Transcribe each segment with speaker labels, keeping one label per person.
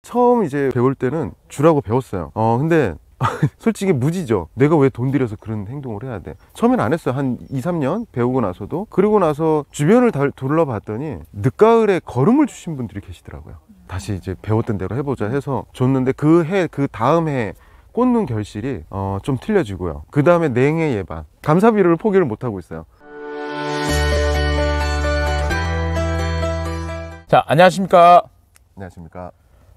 Speaker 1: 처음 이제 배울 때는 주라고 배웠어요. 근데 솔직히 무지죠. 내가 왜 돈 들여서 그런 행동을 해야 돼. 처음엔 안 했어요. 한 2, 3년 배우고 나서도. 그리고 나서 주변을 다 둘러봤더니 늦가을에 걸음을 주신 분들이 계시더라고요. 다시 이제 배웠던 대로 해보자 해서 줬는데 그 다음 해 꽂는 결실이 좀 틀려지고요. 그 다음에 냉해 예방, 감사비료를 포기를 못하고 있어요.
Speaker 2: 자, 안녕하십니까.
Speaker 1: 안녕하십니까.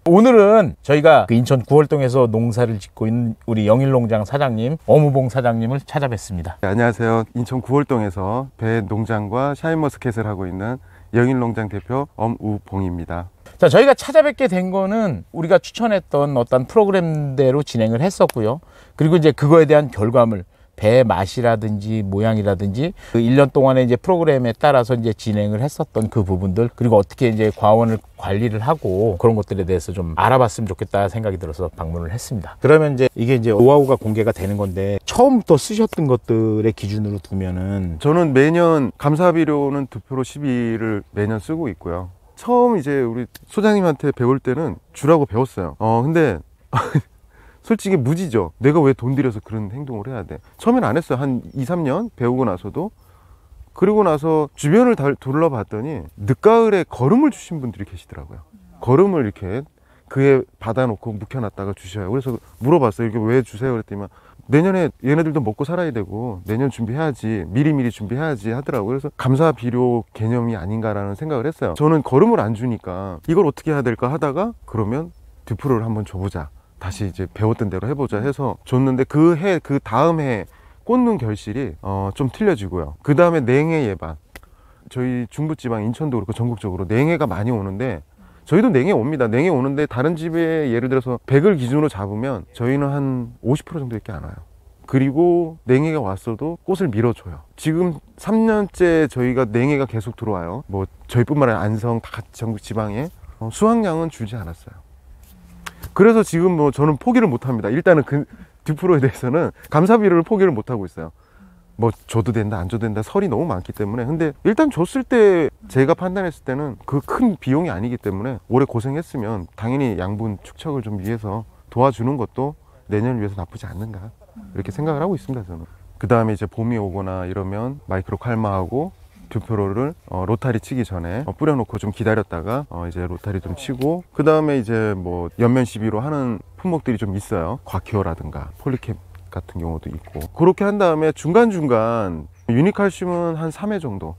Speaker 2: 오늘은 저희가 인천 구월동에서 농사를 짓고 있는 우리 영일농장 사장님, 엄우봉 사장님을 찾아뵙습니다.
Speaker 1: 네, 안녕하세요. 인천 구월동에서 배 농장과 샤인머스켓을 하고 있는 영일농장 대표 엄우봉입니다.
Speaker 2: 자, 저희가 찾아뵙게 된 거는 우리가 추천했던 어떤 프로그램대로 진행을 했었고요. 그리고 이제 그거에 대한 결과물, 배 맛이라든지 모양이라든지 그 1년 동안의 이제 프로그램에 따라서 이제 진행을 했었던 그 부분들, 그리고 어떻게 이제 과원을 관리를 하고 그런 것들에 대해서 좀 알아봤으면 좋겠다 생각이 들어서 방문을 했습니다. 그러면 이제 이게 이제 노하우가 공개가 되는 건데, 처음부터 쓰셨던 것들의 기준으로 두면은
Speaker 1: 저는 매년 감사비료는 2% 12를 매년 쓰고 있고요. 처음 이제 우리 소장님한테 배울 때는 주라고 배웠어요. 근데 솔직히 무지죠. 내가 왜 돈 들여서 그런 행동을 해야 돼. 처음엔 안 했어요. 한 2, 3년 배우고 나서도. 그리고 나서 주변을 다 둘러봤더니 늦가을에 걸음을 주신 분들이 계시더라고요. 걸음을 이렇게 그에 받아놓고 묵혀놨다가 주셔요. 그래서 물어봤어요. 이렇게 왜 주세요? 그랬더니 내년에 얘네들도 먹고 살아야 되고 내년 준비해야지, 미리미리 준비해야지 하더라고요. 그래서 감사비료 개념이 아닌가라는 생각을 했어요. 저는 걸음을 안 주니까 이걸 어떻게 해야 될까 하다가, 그러면 듀프로를 한번 줘보자, 다시 이제 배웠던 대로 해보자 해서 줬는데 그 다음 해 꽂는 결실이 좀 틀려지고요. 그 다음에 냉해 예방, 저희 중부지방 인천도 그렇고 전국적으로 냉해가 많이 오는데, 저희도 냉해 옵니다. 냉해 오는데 다른 집에 예를 들어서 100을 기준으로 잡으면 저희는 한 50% 정도밖에 안 와요. 그리고 냉해가 왔어도 꽃을 밀어줘요. 지금 3년째 저희가 냉해가 계속 들어와요. 뭐 저희뿐만 아니라 안성 다 전국 지방에 수확량은 줄지 않았어요. 그래서 지금 뭐 저는 포기를 못 합니다. 일단은 그 듀프로에 대해서는 감사비료를 포기를 못 하고 있어요. 뭐 줘도 된다 안 줘도 된다 설이 너무 많기 때문에. 근데 일단 줬을 때 제가 판단했을 때는 그 큰 비용이 아니기 때문에, 오래 고생했으면 당연히 양분 축적을 좀 위해서 도와주는 것도 내년을 위해서 나쁘지 않는가, 이렇게 생각을 하고 있습니다. 저는 그 다음에 이제 봄이 오거나 이러면 마이크로 칼마하고 듀프로를 로타리 치기 전에 뿌려놓고 좀 기다렸다가 이제 로타리 좀 치고, 그 다음에 이제 뭐 연면 시비로 하는 품목들이 좀 있어요. 과키오라든가 폴리캡 같은 경우도 있고. 그렇게 한 다음에 중간중간 유니칼슘은 한 3회 정도,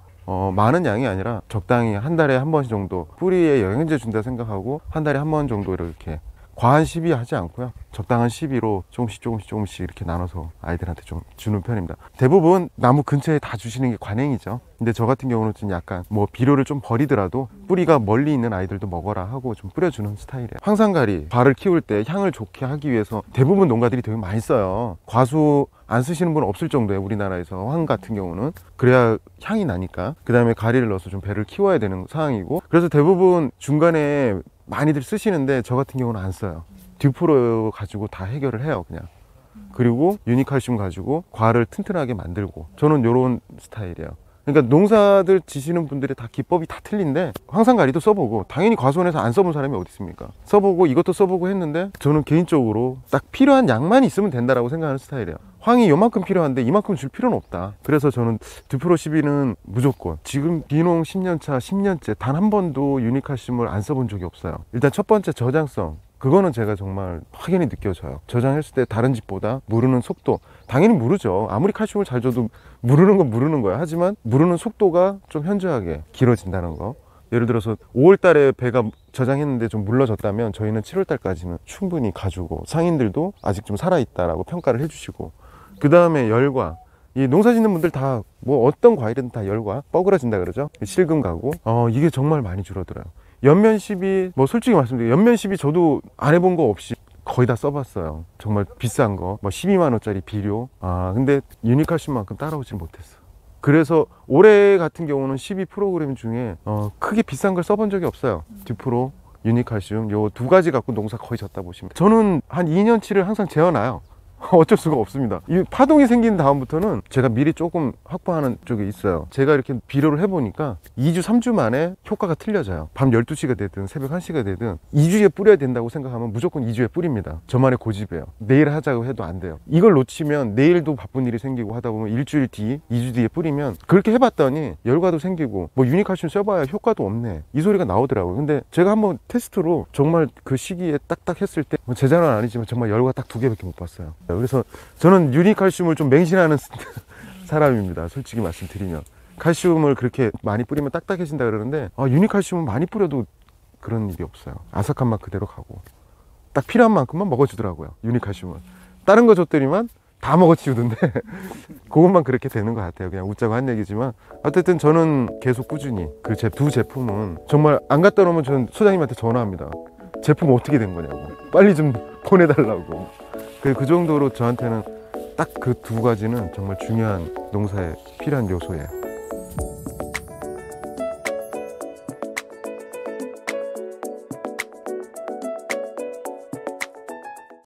Speaker 1: 많은 양이 아니라 적당히 한 달에 한 번 정도 뿌리에 영양제 준다 생각하고 한 달에 한 번 정도 이렇게, 과한 시비 하지 않고요. 적당한 시비로 조금씩 이렇게 나눠서 아이들한테 좀 주는 편입니다. 대부분 나무 근처에 다 주시는 게 관행이죠. 근데 저 같은 경우는 좀 약간 뭐 비료를 좀 버리더라도 뿌리가 멀리 있는 아이들도 먹어라 하고 좀 뿌려주는 스타일이에요. 황산가리, 과를 키울 때 향을 좋게 하기 위해서 대부분 농가들이 되게 많이 써요. 과수 안 쓰시는 분은 없을 정도예요. 우리나라에서 황 같은 경우는. 그래야 향이 나니까. 그 다음에 가리를 넣어서 좀 배를 키워야 되는 상황이고, 그래서 대부분 중간에 많이들 쓰시는데 저 같은 경우는 안 써요. 듀프로 가지고 다 해결을 해요, 그냥. 그리고 유니칼슘 가지고 과를 튼튼하게 만들고, 저는 이런 스타일이에요. 그러니까 농사들 지시는 분들이 다 기법이 다 틀린데, 황산가리도 써보고, 당연히 과수원에서 안 써본 사람이 어디 있습니까? 써보고 이것도 써보고 했는데, 저는 개인적으로 딱 필요한 양만 있으면 된다라고 생각하는 스타일이에요. 황이 요만큼 필요한데 이만큼 줄 필요는 없다. 그래서 저는 듀프로 12는 무조건, 지금 비농 10년차 10년째 단 한 번도 유니칼슘을 안 써본 적이 없어요. 일단 첫 번째 저장성, 그거는 제가 정말 확연히 느껴져요. 저장했을 때 다른 집보다 무르는 속도, 당연히 무르죠. 아무리 칼슘을 잘 줘도 무르는 건 무르는 거야. 하지만 무르는 속도가 좀 현저하게 길어진다는 거. 예를 들어서 5월 달에 배가 저장했는데 좀 물러졌다면 저희는 7월 달까지는 충분히 가지고, 상인들도 아직 좀 살아있다라고 평가를 해주시고, 그 다음에 열과, 이 농사 짓는 분들 다 뭐 어떤 과일은 다 열과 뻐그러진다 그러죠. 실금 가고, 이게 정말 많이 줄어들어요. 연면 시비, 뭐 솔직히 말씀드리면 연면 시비 저도 안 해본 거 없이 거의 다 써봤어요. 정말 비싼 거, 뭐 12만 원짜리 비료. 근데 유니칼슘만큼 따라오질 못했어. 그래서 올해 같은 경우는 12 프로그램 중에 크게 비싼 걸 써본 적이 없어요. 듀프로, 유니칼슘 요 두 가지 갖고 농사 거의 졌다 보시면. 저는 한 2년치를 항상 재어놔요. 어쩔 수가 없습니다. 이 파동이 생긴 다음부터는 제가 미리 조금 확보하는 쪽이 있어요. 제가 이렇게 비료를 해보니까 2주 3주 만에 효과가 틀려져요. 밤 12시가 되든 새벽 1시가 되든 2주에 뿌려야 된다고 생각하면 무조건 2주에 뿌립니다. 저만의 고집이에요. 내일 하자고 해도 안 돼요. 이걸 놓치면 내일도 바쁜 일이 생기고 하다 보면 일주일 뒤 2주 뒤에 뿌리면, 그렇게 해봤더니 열과도 생기고 뭐 유니칼슘 써봐야 효과도 없네 이 소리가 나오더라고요. 근데 제가 한번 테스트로 정말 그 시기에 딱딱 했을 때 제 자랑은 아니지만 정말 열과 딱 2개밖에 못 봤어요. 그래서 저는 유니칼슘을 좀 맹신하는 사람입니다. 솔직히 말씀드리면 칼슘을 그렇게 많이 뿌리면 딱딱해진다 그러는데 유니칼슘은 많이 뿌려도 그런 일이 없어요. 아삭한 맛 그대로 가고 딱 필요한 만큼만 먹어주더라고요. 유니칼슘은 다른 거 줬더니만 다 먹어치우던데 그것만 그렇게 되는 것 같아요. 그냥 웃자고 한 얘기지만 어쨌든 저는 계속 꾸준히 그 두 제품은 정말 안 갖다 놓으면 저는 소장님한테 전화합니다. 제품 어떻게 된 거냐고, 빨리 좀 보내달라고. 그 정도로 저한테는 딱 그 2가지는 정말 중요한 농사에 필요한 요소예요.